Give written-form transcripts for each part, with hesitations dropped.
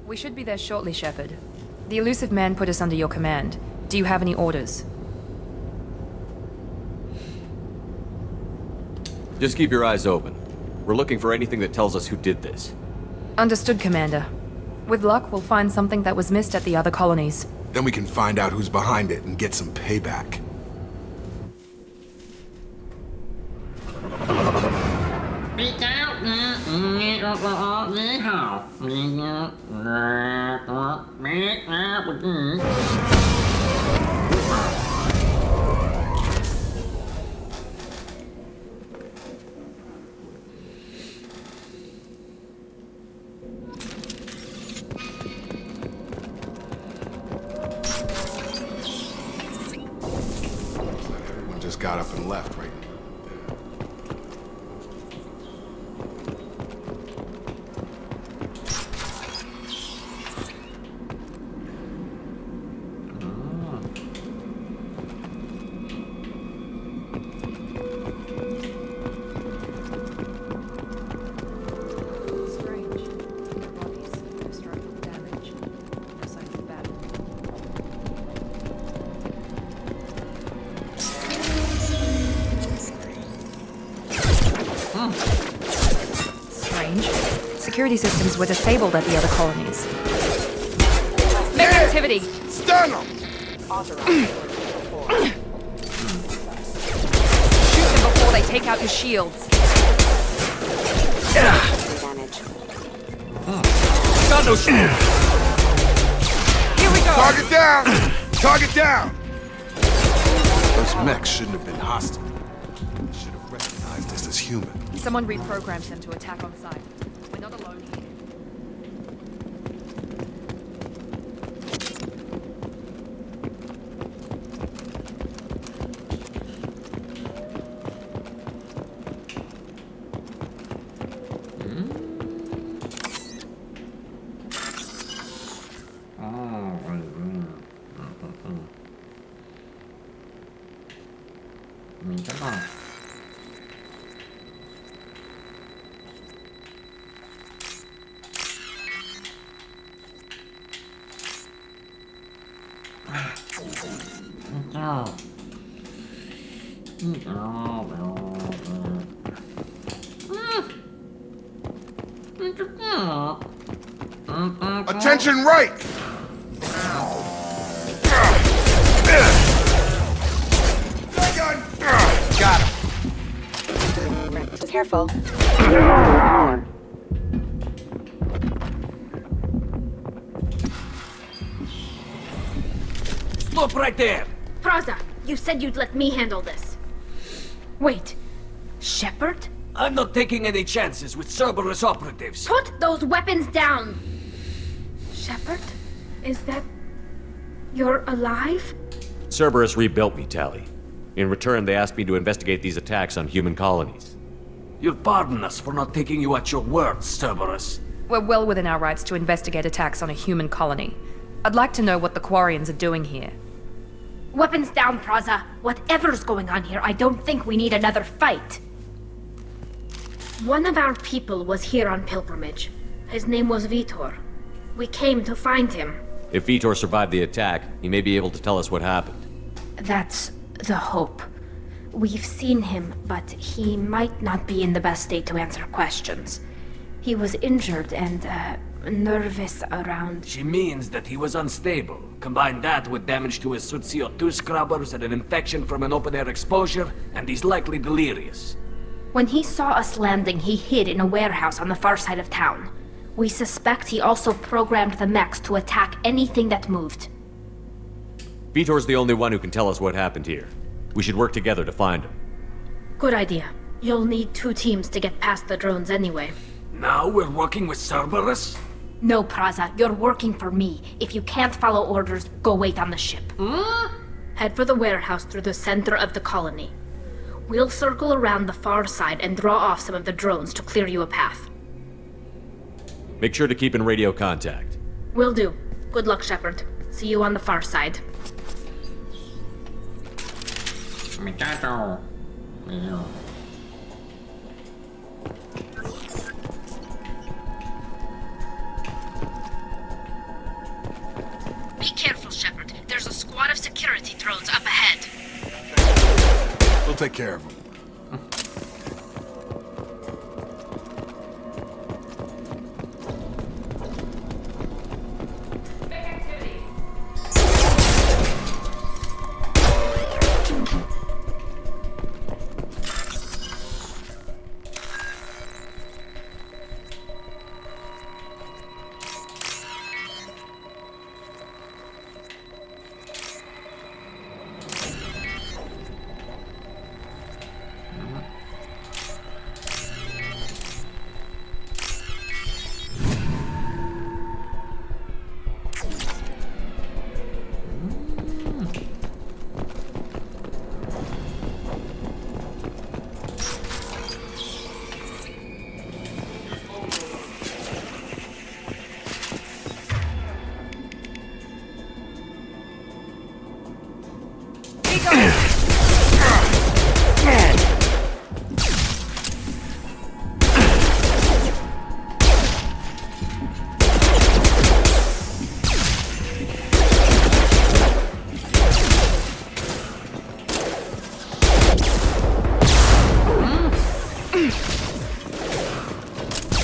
We should be there shortly, Shepard. The elusive man put us under your command. Do you have any orders? Just keep your eyes open. We're looking for anything that tells us who did this. Understood, Commander. With luck, we'll find something that was missed at the other colonies. Then we can find out who's behind it and get some payback. Everyone just got up and left, right? Security systems were disabled at the other colonies. Make activity! Stun them! Shoot them before they take out your shields. Got no shield! Here we go! Target down! Target down! Those mechs shouldn't have been hostile. Should have recognized us as human. Someone reprogrammed them to attack on sight. We're not alone here. Attention right! Got him. Careful. Look right there! Praza, you said you'd let me handle this. Wait, Shepard? I'm not taking any chances with Cerberus operatives. Put those weapons down! Shepard? Is that... you're alive? Cerberus rebuilt me, Tally. In return, they asked me to investigate these attacks on human colonies. You'll pardon us for not taking you at your word, Cerberus. We're well within our rights to investigate attacks on a human colony. I'd like to know what the Quarians are doing here. Weapons down, Praza. Whatever's going on here, I don't think we need another fight. One of our people was here on pilgrimage. His name was Vitor. We came to find him. If Vitor survived the attack, he may be able to tell us what happened. That's the hope. We've seen him, but he might not be in the best state to answer questions. He was injured and, nervous around... She means that he was unstable. Combine that with damage to his suit CO2 scrubbers and an infection from an open-air exposure, and he's likely delirious. When he saw us landing, he hid in a warehouse on the far side of town. We suspect he also programmed the mechs to attack anything that moved. Vitor's the only one who can tell us what happened here. We should work together to find him. Good idea. You'll need 2 teams to get past the drones anyway. Now we're working with Cerberus? No, Praza, you're working for me. If you can't follow orders, go wait on the ship. Head for the warehouse through the center of the colony. We'll circle around the far side and draw off some of the drones to clear you a path. Make sure to keep in radio contact. Will do. Good luck, Shepard. See you on the far side. Muchacho. Be careful, Shepard. There's a squad of security drones up ahead. We'll take care of them.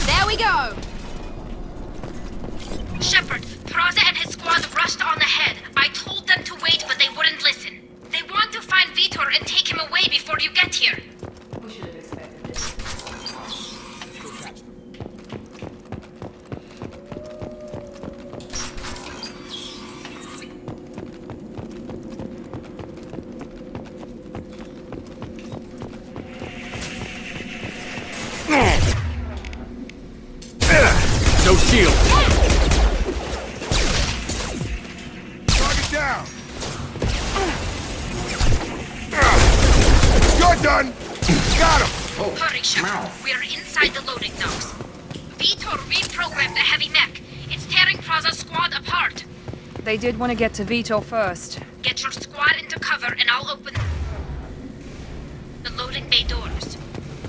There we go! Shepard, Peraza and his squad rushed on ahead. I told them to wait, but they wouldn't listen. They want to find Vitor and take him away before you get here. We should have expected this. No shield! Target down! You're done! Got him! Hurry, Shepard. We're inside the loading docks. Vitor reprogrammed the heavy mech. It's tearing Peraza's squad apart. They did want to get to Vitor first. Get your squad into cover and I'll open the loading bay doors.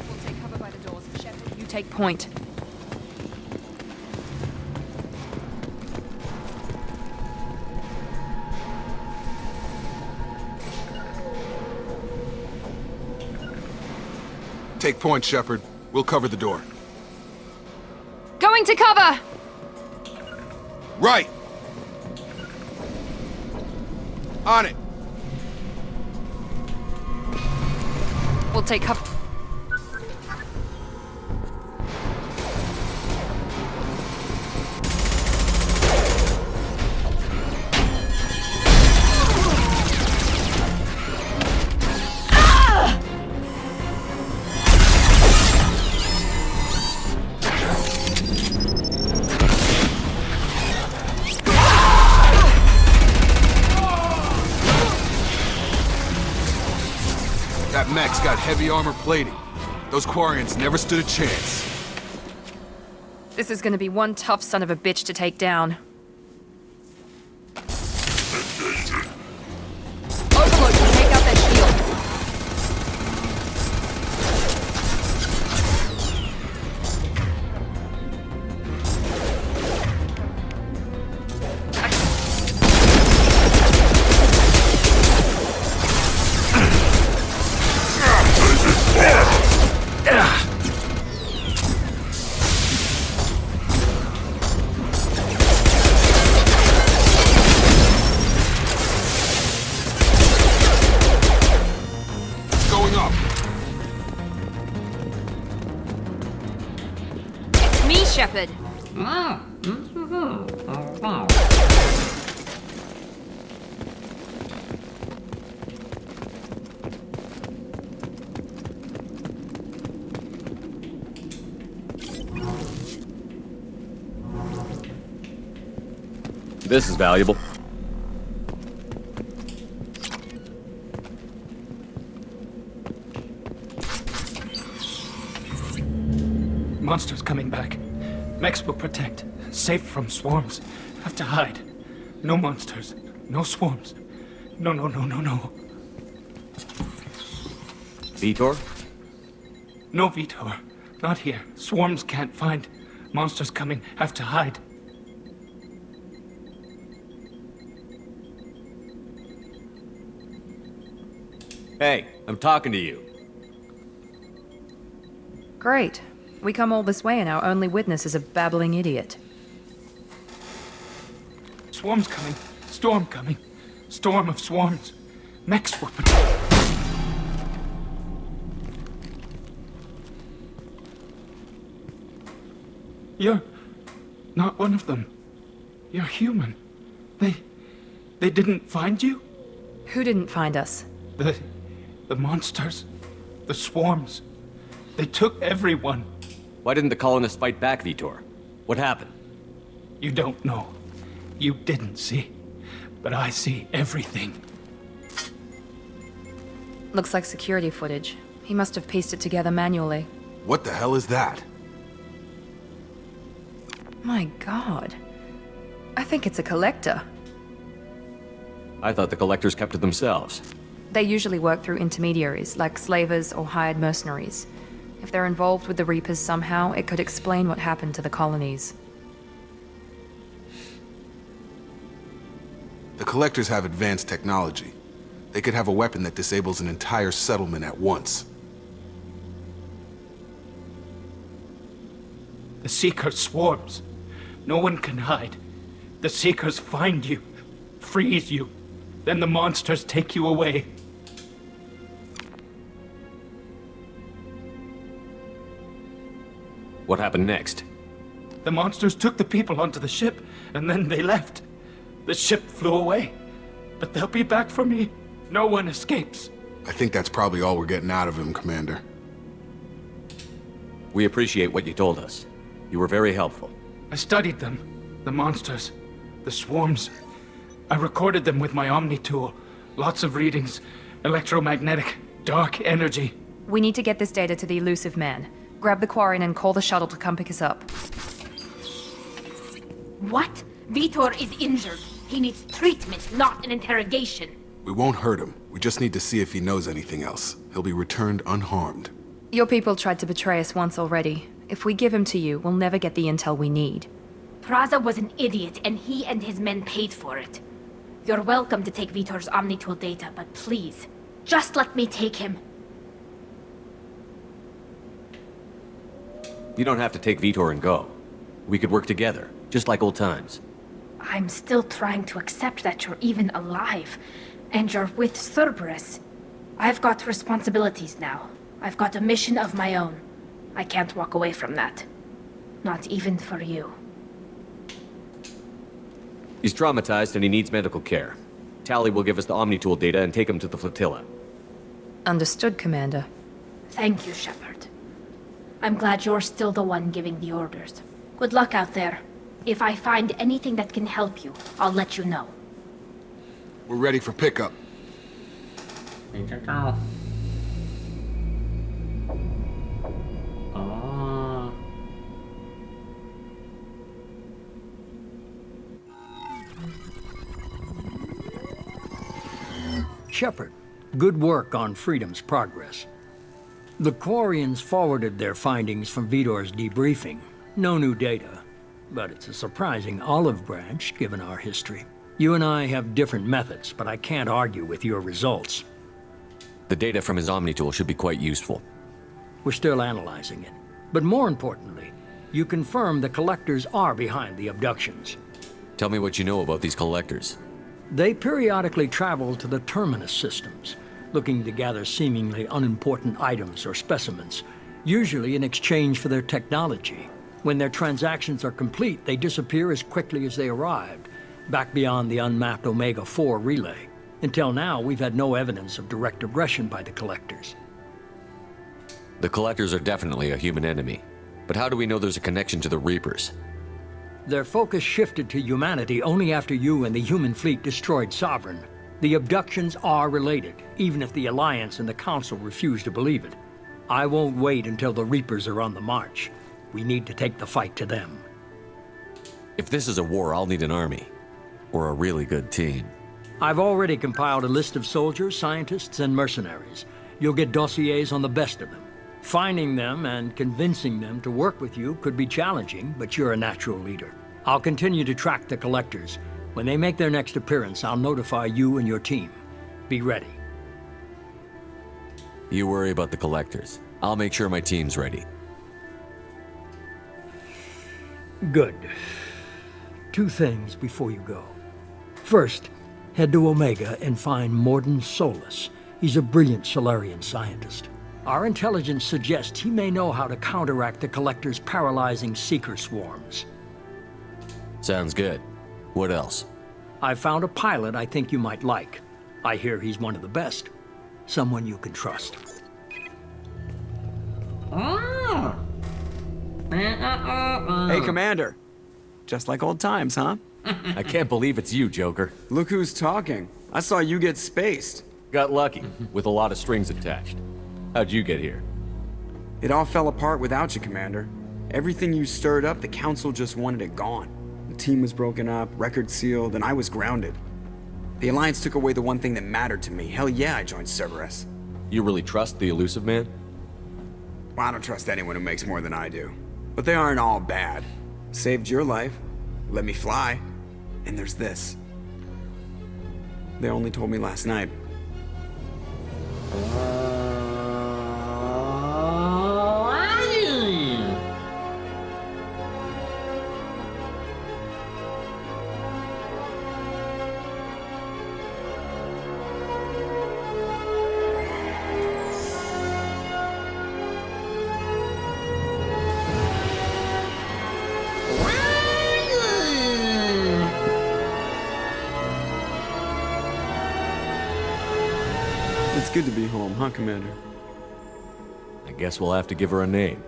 We'll take cover by the doors. Shepard, you take point. Take point, Shepard. We'll cover the door. Going to cover! Right! On it! We'll take cover. That mech's got heavy armor plating. Those Quarians never stood a chance. This is gonna be one tough son of a bitch to take down. Overload can take out their shields. Going up. It's me, Shepard. This is valuable. Monsters coming back. Mechs will protect. Safe from swarms. Have to hide. No monsters. No swarms. No. Vitor? No, Vitor. Not here. Swarms can't find. Monsters coming. Have to hide. Hey, I'm talking to you. Great. We come all this way and our only witness is a babbling idiot. Swarms coming. Storm coming. Storm of swarms. Mechs were You're not one of them. You're human. They didn't find you? Who didn't find us? The monsters. The swarms. They took everyone. Why didn't the colonists fight back, Vitor? What happened? You don't know. You didn't see. But I see everything. Looks like security footage. He must have pieced it together manually. What the hell is that? My god. I think it's a collector. I thought the collectors kept to themselves. They usually work through intermediaries, like slavers or hired mercenaries. If they're involved with the Reapers somehow, it could explain what happened to the colonies. The collectors have advanced technology. They could have a weapon that disables an entire settlement at once. The Seeker swarms. No one can hide. The Seekers find you, freeze you. Then the monsters take you away. What happened next? The monsters took the people onto the ship, and then they left. The ship flew away. But they'll be back for me. No one escapes. I think that's probably all we're getting out of him, Commander. We appreciate what you told us. You were very helpful. I studied them. The monsters. The swarms. I recorded them with my Omni tool. Lots of readings. Electromagnetic. Dark energy. We need to get this data to the elusive man. Grab the Quarian and call the shuttle to come pick us up. What? Vitor is injured. He needs treatment, not an interrogation. We won't hurt him. We just need to see if he knows anything else. He'll be returned unharmed. Your people tried to betray us once already. If we give him to you, we'll never get the intel we need. Praza was an idiot, and he and his men paid for it. You're welcome to take Vitor's Omnitool data, but please, just let me take him. You don't have to take Vitor and go. We could work together, just like old times. I'm still trying to accept that you're even alive, and you're with Cerberus. I've got responsibilities now. I've got a mission of my own. I can't walk away from that. Not even for you. He's traumatized and he needs medical care. Tally will give us the Omnitool data and take him to the flotilla. Understood, Commander. Thank you, Shepard. I'm glad you're still the one giving the orders. Good luck out there. If I find anything that can help you, I'll let you know. We're ready for pickup. ME2. Shepard, good work on Freedom's progress. The Quarians forwarded their findings from Vitor's debriefing. No new data, but it's a surprising olive branch given our history. You and I have different methods, but I can't argue with your results. The data from his Omnitool should be quite useful. We're still analyzing it. But more importantly, you confirm the collectors are behind the abductions. Tell me what you know about these collectors. They periodically travel to the terminus systems, looking to gather seemingly unimportant items or specimens, usually in exchange for their technology. When their transactions are complete, they disappear as quickly as they arrived, back beyond the unmapped Omega-4 relay. Until now, we've had no evidence of direct aggression by the collectors. The collectors are definitely a human enemy. But how do we know there's a connection to the Reapers? Their focus shifted to humanity only after you and the human fleet destroyed Sovereign. The abductions are related, even if the Alliance and the Council refuse to believe it. I won't wait until the Reapers are on the march. We need to take the fight to them. If this is a war, I'll need an army. or a really good team. I've already compiled a list of soldiers, scientists, and mercenaries. You'll get dossiers on the best of them. Finding them and convincing them to work with you could be challenging, but you're a natural leader. I'll continue to track the collectors. When they make their next appearance, I'll notify you and your team. Be ready. You worry about the collectors. I'll make sure my team's ready. Good. 2 things before you go. First, head to Omega and find Morden Solus. He's a brilliant Solarian scientist. Our intelligence suggests he may know how to counteract the Collector's paralyzing Seeker swarms. Sounds good. What else? I found a pilot I think you might like. I hear he's one of the best. Someone you can trust. Hey, Commander. Just like old times, huh? I can't believe it's you, Joker. Look who's talking. I saw you get spaced. Got lucky, with a lot of strings attached. How'd you get here? It all fell apart without you, Commander. Everything you stirred up, the Council just wanted it gone. The team was broken up, record sealed, and I was grounded. The Alliance took away the one thing that mattered to me. Hell yeah, I joined Cerberus. You really trust the Elusive Man? Well, I don't trust anyone who makes more than I do. But they aren't all bad. Saved your life, let me fly, and there's this. They only told me last night. It's good to be home, huh, Commander? I guess we'll have to give her a name.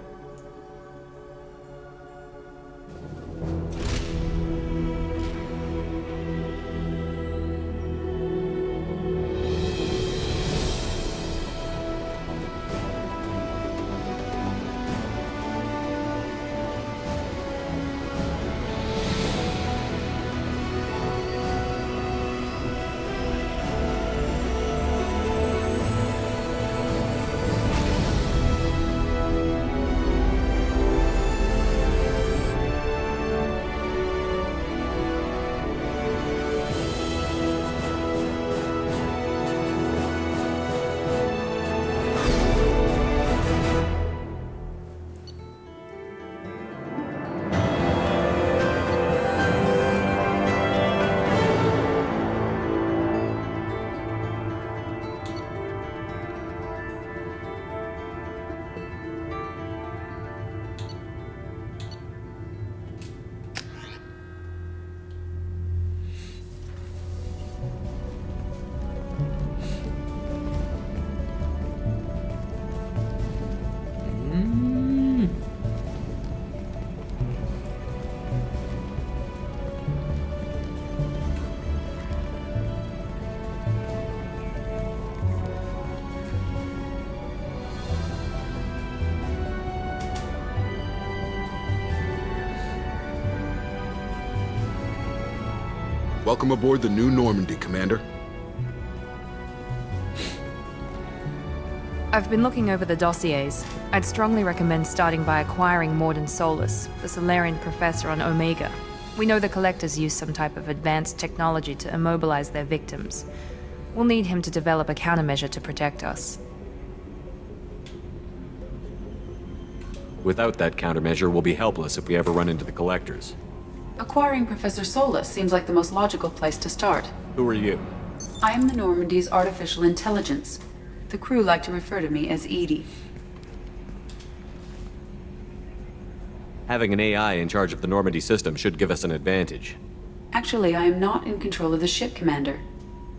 Welcome aboard the New Normandy, Commander. I've been looking over the dossiers. I'd strongly recommend starting by acquiring Morden Solus, the Solarian professor on Omega. We know the Collectors use some type of advanced technology to immobilize their victims. We'll need him to develop a countermeasure to protect us. Without that countermeasure, we'll be helpless if we ever run into the Collectors. Acquiring Professor Solus seems like the most logical place to start. Who are you? I am the Normandy's artificial intelligence. The crew like to refer to me as Edie. Having an AI in charge of the Normandy system should give us an advantage. Actually, I am not in control of the ship, Commander.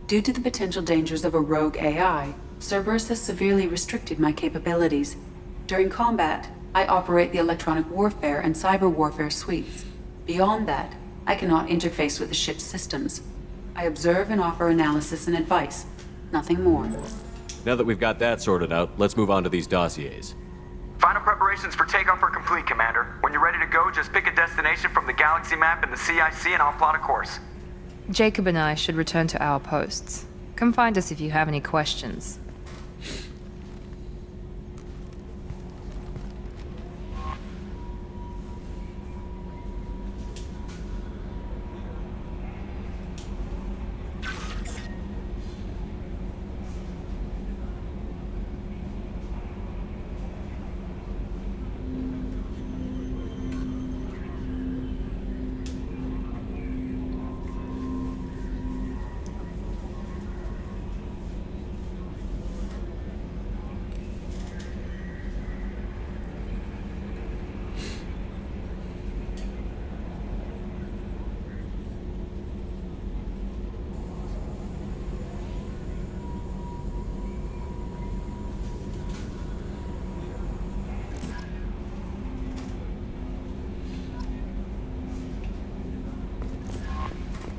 Due to the potential dangers of a rogue AI, Cerberus has severely restricted my capabilities. During combat, I operate the electronic warfare and cyber warfare suites. Beyond that, I cannot interface with the ship's systems. I observe and offer analysis and advice. Nothing more. Now that we've got that sorted out, let's move on to these dossiers. Final preparations for takeoff are complete, Commander. When you're ready to go, just pick a destination from the galaxy map in the CIC and I'll plot a course. Jacob and I should return to our posts. Come find us if you have any questions.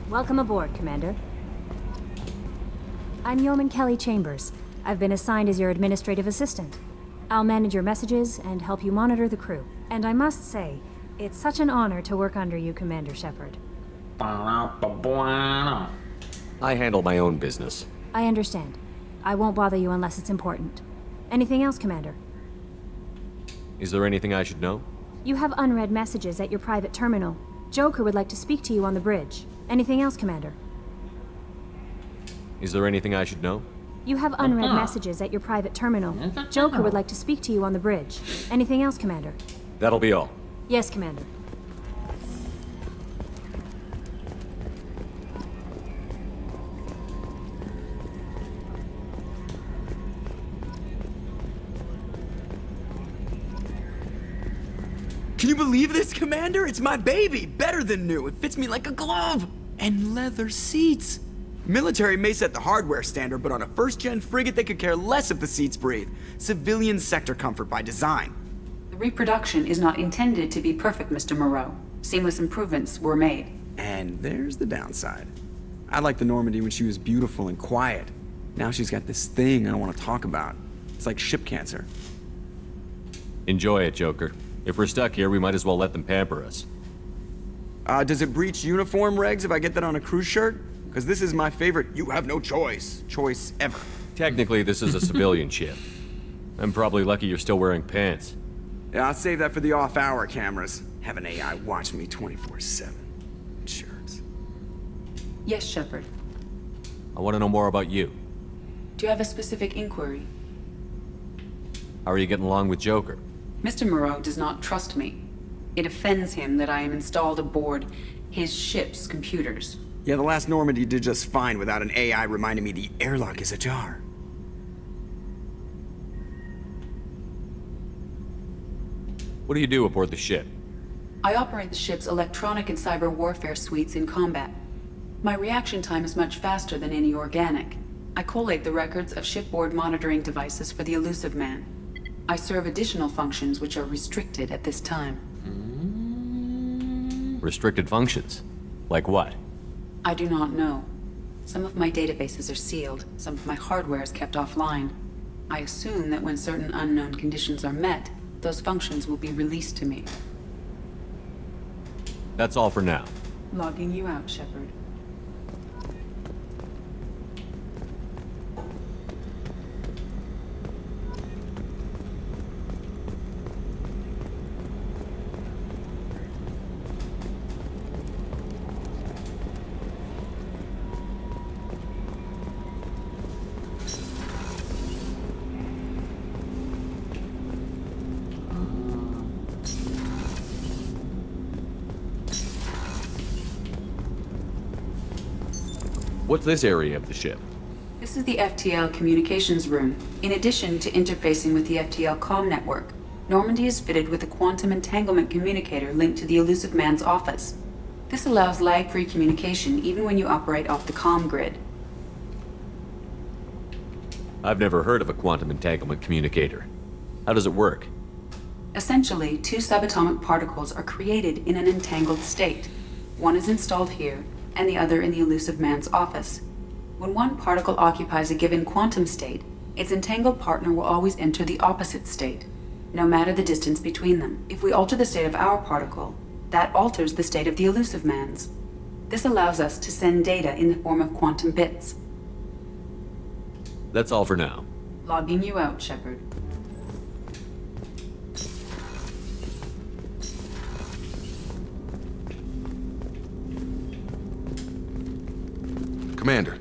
Welcome aboard, Commander. I'm Yeoman Kelly Chambers. I've been assigned as your administrative assistant. I'll manage your messages and help you monitor the crew. And I must say, it's such an honor to work under you, Commander Shepard. I handle my own business. I understand. I won't bother you unless it's important. Anything else, Commander? Is there anything I should know? You have unread messages at your private terminal. Joker would like to speak to you on the bridge. Anything else, Commander? Is there anything I should know? You have unread messages at your private terminal. Joker would like to speak to you on the bridge. Anything else, Commander? That'll be all. Yes, Commander. Can you believe this, Commander? It's my baby! Better than new. It fits me like a glove! And leather seats. Military may set the hardware standard, but on a first-gen frigate, they could care less if the seats breathe. Civilian sector comfort by design. The reproduction is not intended to be perfect, Mr. Moreau. Seamless improvements were made. And there's the downside. I liked the Normandy when she was beautiful and quiet. Now she's got this thing I don't want to talk about. It's like ship cancer. Enjoy it, Joker. If we're stuck here, we might as well let them pamper us. Does it breach uniform regs if I get that on a cruise shirt? Because this is my favorite you have no choice ever. Technically, this is a civilian ship. I'm probably lucky you're still wearing pants. Yeah, I'll save that for the off-hour cameras. Have an AI watch me 24/7. Shirts. Yes, Shepard. I want to know more about you. Do you have a specific inquiry? How are you getting along with Joker? Mr. Moreau does not trust me. It offends him that I am installed aboard his ship's computers. Yeah, the last Normandy did just fine without an AI reminding me the airlock is ajar. What do you do aboard the ship? I operate the ship's electronic and cyber warfare suites in combat. My reaction time is much faster than any organic. I collate the records of shipboard monitoring devices for the Elusive Man. I serve additional functions which are restricted at this time. Restricted functions? Like what? I do not know. Some of my databases are sealed, some of my hardware is kept offline. I assume that when certain unknown conditions are met, those functions will be released to me. That's all for now. Logging you out, Shepard. What's this area of the ship? This is the FTL communications room. In addition to interfacing with the FTL comm network, Normandy is fitted with a quantum entanglement communicator linked to the Elusive Man's office. This allows lag-free communication even when you operate off the comm grid. I've never heard of a quantum entanglement communicator. How does it work? Essentially, two subatomic particles are created in an entangled state. One is installed here, and the other in the Elusive Man's office. When one particle occupies a given quantum state, its entangled partner will always enter the opposite state, no matter the distance between them. If we alter the state of our particle, that alters the state of the Elusive Man's. This allows us to send data in the form of quantum bits. That's all for now. Logging you out, Shepard. Commander,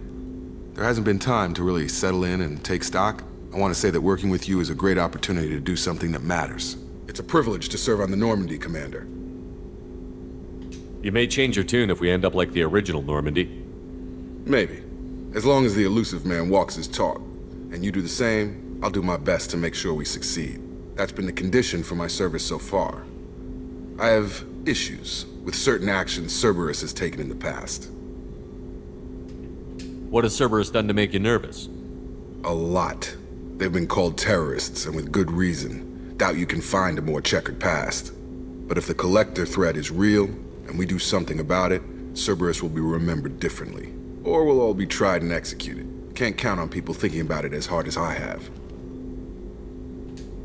there hasn't been time to really settle in and take stock. I want to say that working with you is a great opportunity to do something that matters. It's a privilege to serve on the Normandy, Commander. You may change your tune if we end up like the original Normandy. Maybe. As long as the elusive man walks his talk, and you do the same, I'll do my best to make sure we succeed. That's been the condition for my service so far. I have issues with certain actions Cerberus has taken in the past. What has Cerberus done to make you nervous? A lot. They've been called terrorists, and with good reason. Doubt you can find a more checkered past. But if the Collector threat is real, and we do something about it, Cerberus will be remembered differently. Or we'll all be tried and executed. Can't count on people thinking about it as hard as I have.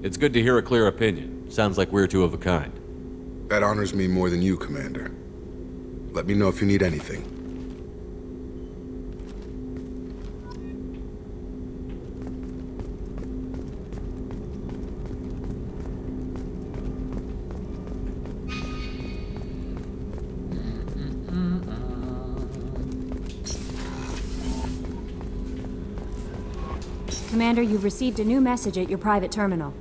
It's good to hear a clear opinion. Sounds like we're two of a kind. That honors me more than you, Commander. Let me know if you need anything. Commander, you've received a new message at your private terminal.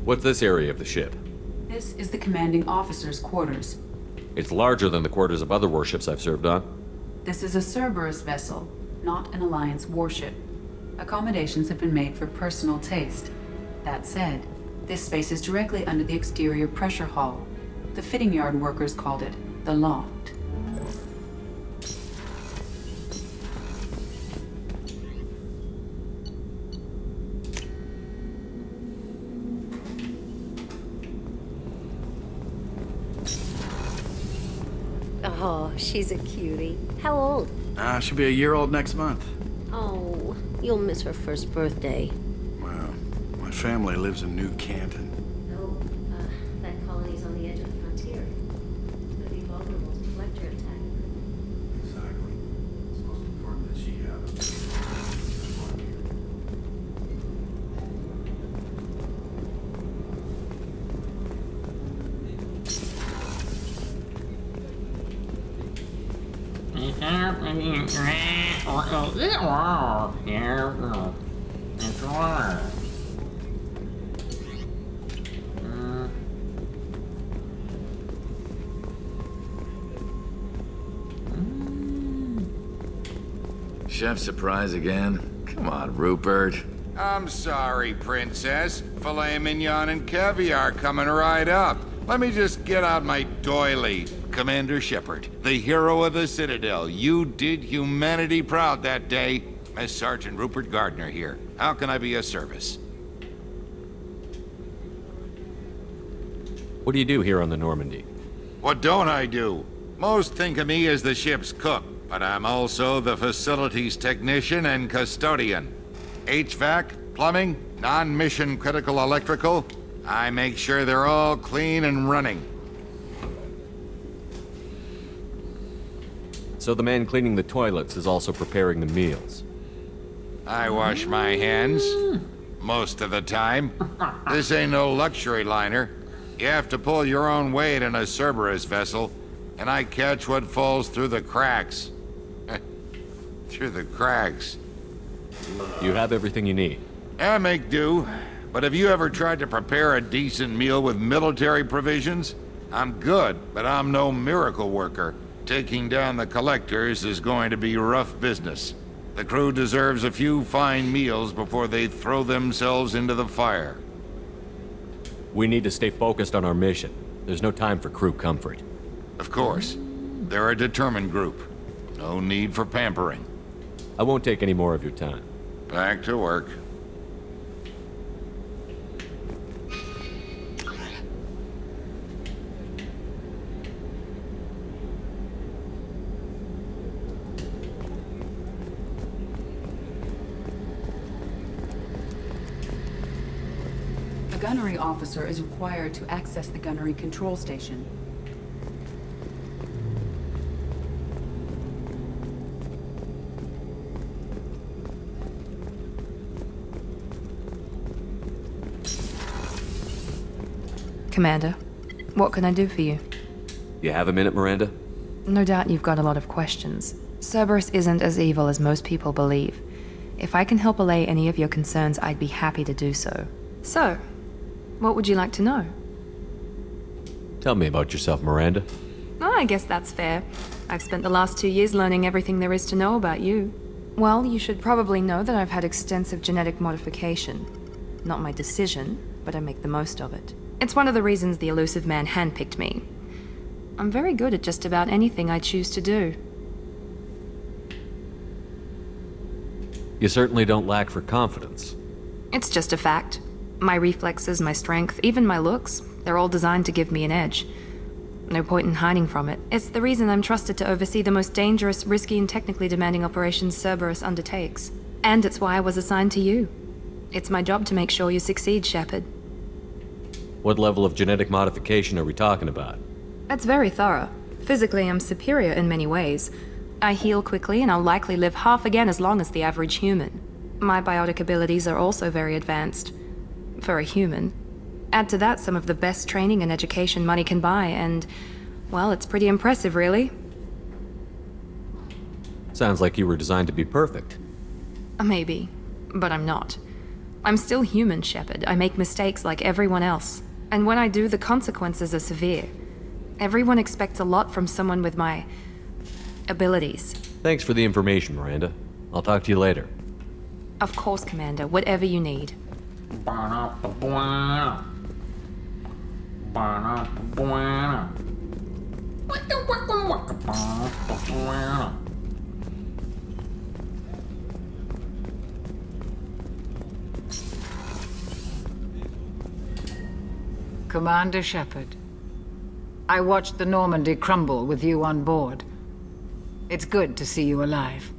What's this area of the ship? This is the commanding officer's quarters. It's larger than the quarters of other warships I've served on. This is a Cerberus vessel, not an Alliance warship. Accommodations have been made for personal taste. That said, this space is directly under the exterior pressure hull. The fitting yard workers called it the loft. Oh, she's a cutie. How old? She'll be a year old next month. Oh, you'll miss her first birthday. Well, my family lives in New Canton. No, that colony's on the edge of the frontier. It's gonna be vulnerable to collector attack. Exactly. It's most important that she have it. Chef surprise again? Come on, Rupert. I'm sorry, Princess. Filet mignon and caviar coming right up. Let me just get out my doily. Commander Shepard, the hero of the Citadel. You did humanity proud that day. As Sergeant Rupert Gardner here. How can I be of service? What do you do here on the Normandy? What don't I do? Most think of me as the ship's cook, but I'm also the facilities technician and custodian. HVAC, plumbing, non-mission critical electrical. I make sure they're all clean and running. So the man cleaning the toilets is also preparing the meals. I wash my hands. Most of the time. This ain't no luxury liner. You have to pull your own weight in a Cerberus vessel, and I catch what falls through the cracks. Through the cracks. You have everything you need. I make do. But have you ever tried to prepare a decent meal with military provisions? I'm good, but I'm no miracle worker. Taking down the collectors is going to be rough business. The crew deserves a few fine meals before they throw themselves into the fire. We need to stay focused on our mission. There's no time for crew comfort. Of course. They're a determined group. No need for pampering. I won't take any more of your time. Back to work. A gunnery officer is required to access the gunnery control station. Commander, what can I do for you? You have a minute, Miranda? No doubt you've got a lot of questions. Cerberus isn't as evil as most people believe. If I can help allay any of your concerns, I'd be happy to do so. So, what would you like to know? Tell me about yourself, Miranda. Oh, I guess that's fair. I've spent the last 2 years learning everything there is to know about you. Well, you should probably know that I've had extensive genetic modification. Not my decision, but I make the most of it. It's one of the reasons the elusive man handpicked me. I'm very good at just about anything I choose to do. You certainly don't lack for confidence. It's just a fact. My reflexes, my strength, even my looks, they're all designed to give me an edge. No point in hiding from it. It's the reason I'm trusted to oversee the most dangerous, risky, and technically demanding operations Cerberus undertakes. And it's why I was assigned to you. It's my job to make sure you succeed, Shepard. What level of genetic modification are we talking about? It's very thorough. Physically, I'm superior in many ways. I heal quickly, and I'll likely live half again as long as the average human. My biotic abilities are also very advanced. For a human. Add to that some of the best training and education money can buy, and, well, it's pretty impressive, really. Sounds like you were designed to be perfect. Maybe, but I'm not. I'm still human, Shepard. I make mistakes like everyone else. And when I do, the consequences are severe. Everyone expects a lot from someone with my abilities. Thanks for the information, Miranda. I'll talk to you later. Of course, Commander. Whatever you need. Commander Shepard, I watched the Normandy crumble with you on board. It's good to see you alive.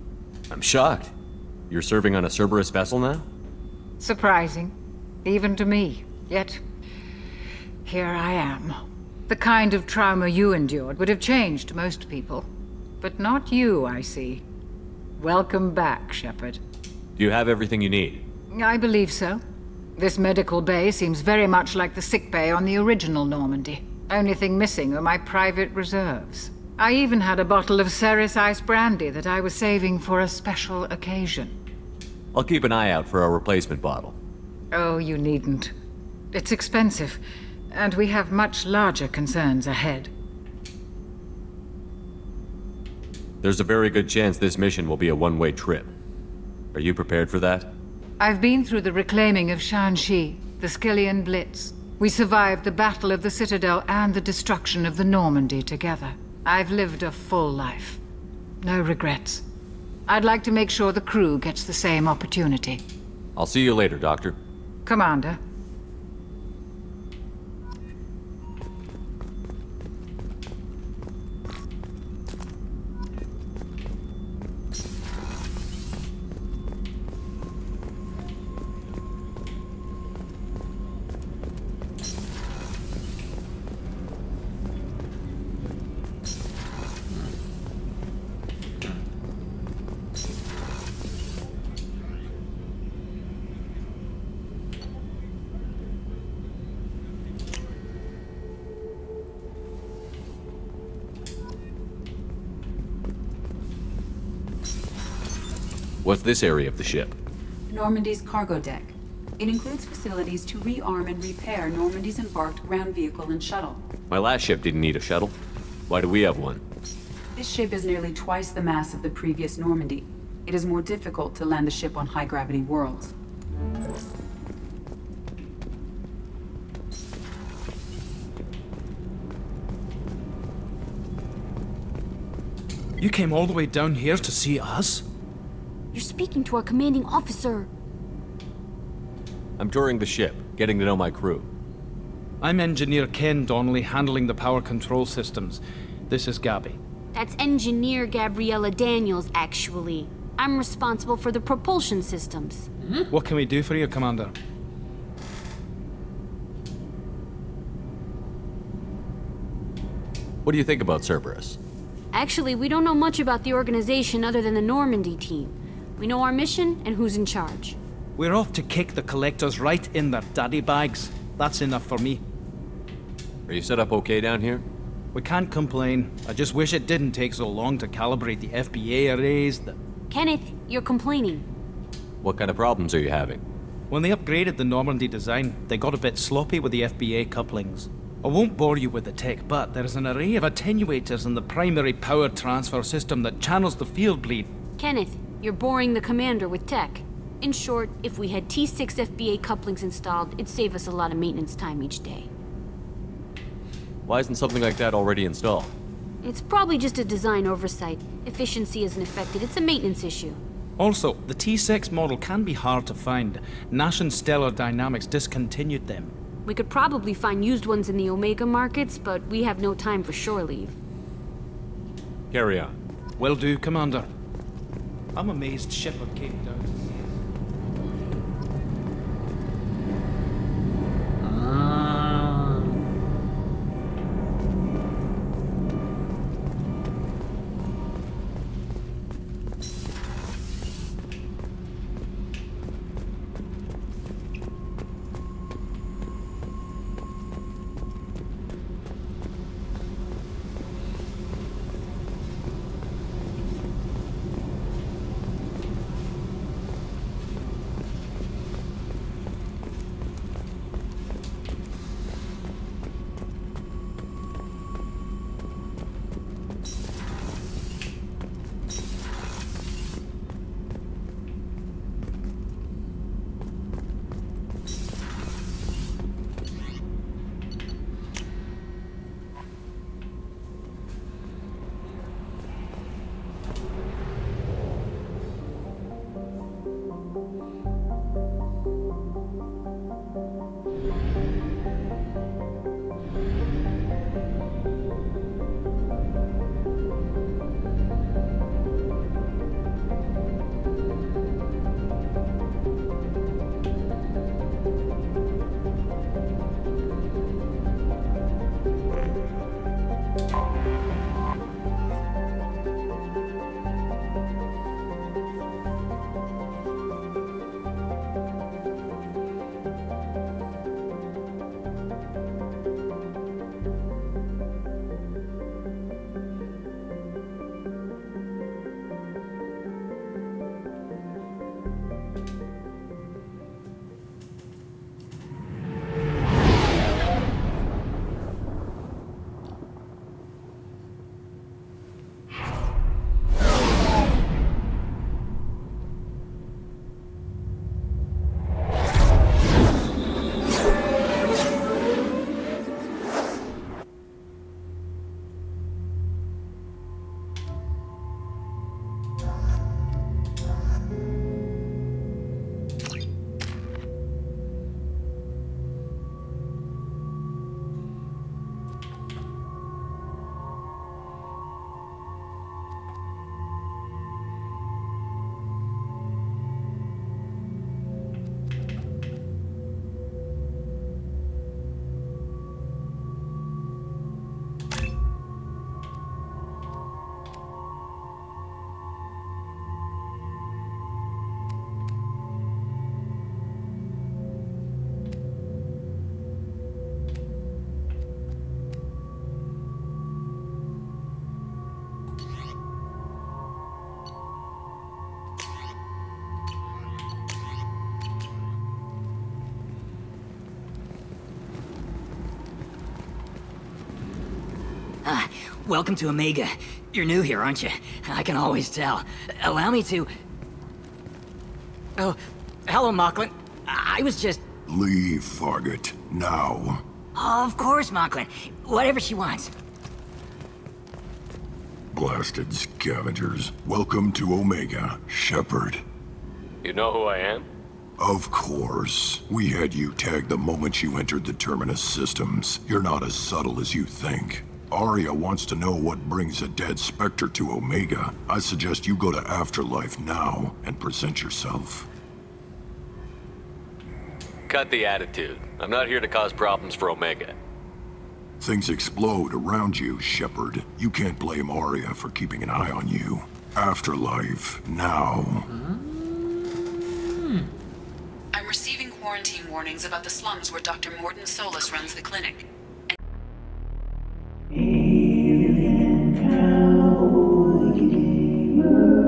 I'm shocked. You're serving on a Cerberus vessel now? Surprising, even to me. Yet, here I am. The kind of trauma you endured would have changed most people. But not you, I see. Welcome back, Shepard. Do you have everything you need? I believe so. This medical bay seems very much like the sick bay on the original Normandy. Only thing missing are my private reserves. I even had a bottle of Ceres Ice Brandy that I was saving for a special occasion. I'll keep an eye out for a replacement bottle. Oh, you needn't. It's expensive, and we have much larger concerns ahead. There's a very good chance this mission will be a one-way trip. Are you prepared for that? I've been through the reclaiming of Shanxi, the Skillian Blitz. We survived the Battle of the Citadel and the destruction of the Normandy together. I've lived a full life. No regrets. I'd like to make sure the crew gets the same opportunity. I'll see you later, Doctor. Commander. What's this area of the ship? Normandy's cargo deck. It includes facilities to rearm and repair Normandy's embarked ground vehicle and shuttle. My last ship didn't need a shuttle. Why do we have one? This ship is nearly twice the mass of the previous Normandy. It is more difficult to land the ship on high-gravity worlds. You came all the way down here to see us? You're speaking to our commanding officer. I'm touring the ship, getting to know my crew. I'm Engineer Ken Donnelly, handling the power control systems. This is Gabby. That's Engineer Gabriella Daniels, actually. I'm responsible for the propulsion systems. What can we do for you, Commander? What do you think about Cerberus? Actually, we don't know much about the organization other than the Normandy team. We know our mission and who's in charge. We're off to kick the Collectors right in their daddy bags. That's enough for me. Are you set up okay down here? We can't complain. I just wish it didn't take so long to calibrate the FBA arrays. Kenneth, you're complaining. What kind of problems are you having? When they upgraded the Normandy design, they got a bit sloppy with the FBA couplings. I won't bore you with the tech, but there's an array of attenuators in the primary power transfer system that channels the field bleed. Kenneth, you're boring the commander with tech. In short, if we had T6 FBA couplings installed, it'd save us a lot of maintenance time each day. Why isn't something like that already installed? It's probably just a design oversight. Efficiency isn't affected, it's a maintenance issue. Also, the T6 model can be hard to find. Nash and Stellar Dynamics discontinued them. We could probably find used ones in the Omega markets, but we have no time for shore leave. Carry on. Will do, Commander. I'm amazed Shepard came down to see us. Welcome to Omega. You're new here, aren't you? I can always tell. Allow me to... Oh, hello, Mocklin. I was just... Leave, Fargate. Now. Of course, Mocklin. Whatever she wants. Blasted scavengers. Welcome to Omega, Shepard. You know who I am? Of course. We had you tagged the moment you entered the Terminus systems. You're not as subtle as you think. Arya wants to know what brings a dead Spectre to Omega. I suggest you go to Afterlife now and present yourself. Cut the attitude. I'm not here to cause problems for Omega. Things explode around you, Shepard. You can't blame Arya for keeping an eye on you. Afterlife, now. I'm receiving quarantine warnings about the slums where Dr. Morton Solus runs the clinic. Alien cowboy gamer.